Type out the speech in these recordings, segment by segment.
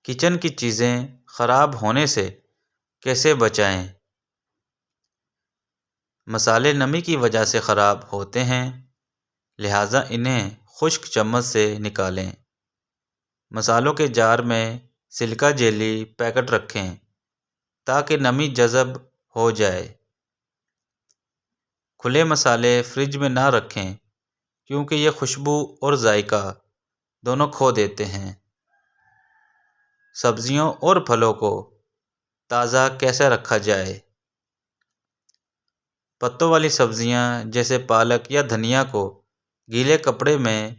Kitchen کی چیزیں خراب ہونے سے کیسے بچائیں؟ مسالے نمی کی وجہ سے خراب ہوتے ہیں، لہٰذا انہیں خشک چمچ سے نکالیں۔ مسالوں کے جار میں سلکہ جیلی پیکٹ رکھیں تاکہ نمی جذب ہو جائے۔ کھلے مسالے فریج میں نہ رکھیں کیونکہ یہ خوشبو اور ذائقہ دونوں کھو دیتے ہیں۔ سبزیوں اور پھلوں کو تازہ کیسے رکھا جائے؟ پتوں والی سبزیاں جیسے پالک یا دھنیا کو گیلے کپڑے میں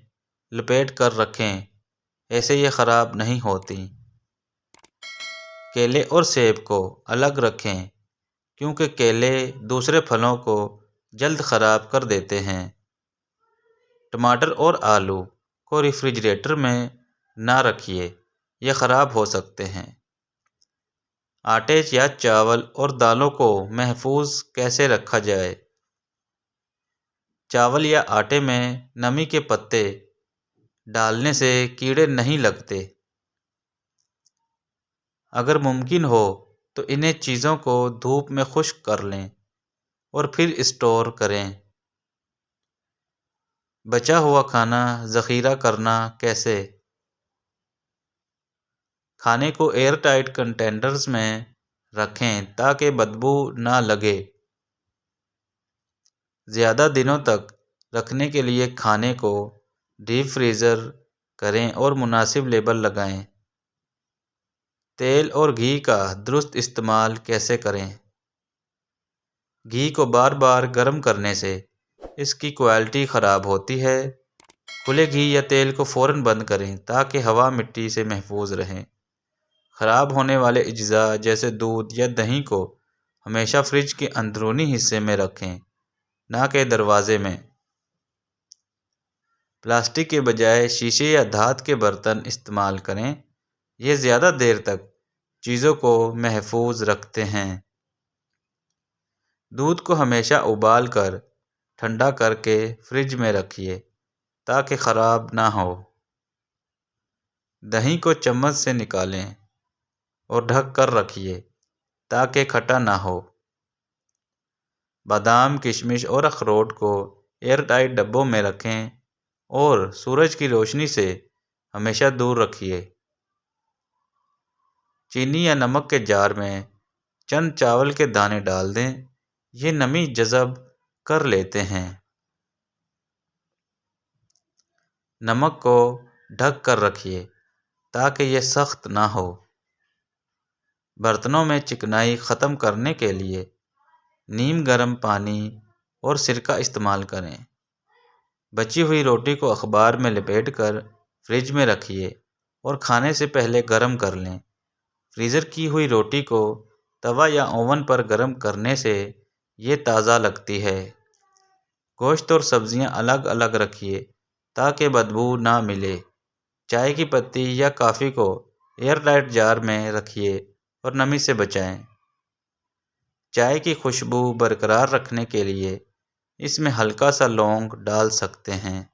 لپیٹ کر رکھیں، ایسے یہ خراب نہیں ہوتی۔ کیلے اور سیب کو الگ رکھیں کیونکہ کیلے دوسرے پھلوں کو جلد خراب کر دیتے ہیں۔ ٹماٹر اور آلو کو ریفریجریٹر میں نہ رکھیے، یہ خراب ہو سکتے ہیں۔ آٹے یا چاول اور دالوں کو محفوظ کیسے رکھا جائے؟ چاول یا آٹے میں نمی کے پتے ڈالنے سے کیڑے نہیں لگتے۔ اگر ممکن ہو تو انہیں چیزوں کو دھوپ میں خشک کر لیں اور پھر اسٹور کریں۔ بچا ہوا کھانا ذخیرہ کرنا کیسے؟ کھانے کو ایئر ٹائٹ کنٹینرز میں رکھیں تاکہ بدبو نہ لگے۔ زیادہ دنوں تک رکھنے کے لیے کھانے کو ڈیپ فریزر کریں اور مناسب لیبل لگائیں۔ تیل اور گھی کا درست استعمال کیسے کریں؟ گھی کو بار بار گرم کرنے سے اس کی کوالٹی خراب ہوتی ہے۔ کھلے گھی یا تیل کو فوراً بند کریں تاکہ ہوا مٹی سے محفوظ رہیں۔ خراب ہونے والے اجزاء جیسے دودھ یا دہی کو ہمیشہ فریج کے اندرونی حصے میں رکھیں، نہ کہ دروازے میں۔ پلاسٹک کے بجائے شیشے یا دھات کے برتن استعمال کریں، یہ زیادہ دیر تک چیزوں کو محفوظ رکھتے ہیں۔ دودھ کو ہمیشہ ابال کر ٹھنڈا کر کے فریج میں رکھیے تاکہ خراب نہ ہو۔ دہی کو چمچ سے نکالیں اور ڈھک کر رکھیے تاکہ کھٹا نہ ہو۔ بادام، کشمش اور اخروٹ کو ایئر ٹائٹ ڈبوں میں رکھیں اور سورج کی روشنی سے ہمیشہ دور رکھیے۔ چینی یا نمک کے جار میں چند چاول کے دانے ڈال دیں، یہ نمی جذب کر لیتے ہیں۔ نمک کو ڈھک کر رکھیے تاکہ یہ سخت نہ ہو۔ برتنوں میں چکنائی ختم کرنے کے لیے نیم گرم پانی اور سرکہ استعمال کریں۔ بچی ہوئی روٹی کو اخبار میں لپیٹ کر فریج میں رکھیے اور کھانے سے پہلے گرم کر لیں۔ فریزر کی ہوئی روٹی کو توا یا اوون پر گرم کرنے سے یہ تازہ لگتی ہے۔ گوشت اور سبزیاں الگ الگ رکھیے تاکہ بدبو نہ ملے۔ چائے کی پتی یا کافی کو ایئر ٹائٹ جار میں رکھیے اور نمی سے بچائیں۔ چائے کی خوشبو برقرار رکھنے کے لیے اس میں ہلکا سا لونگ ڈال سکتے ہیں۔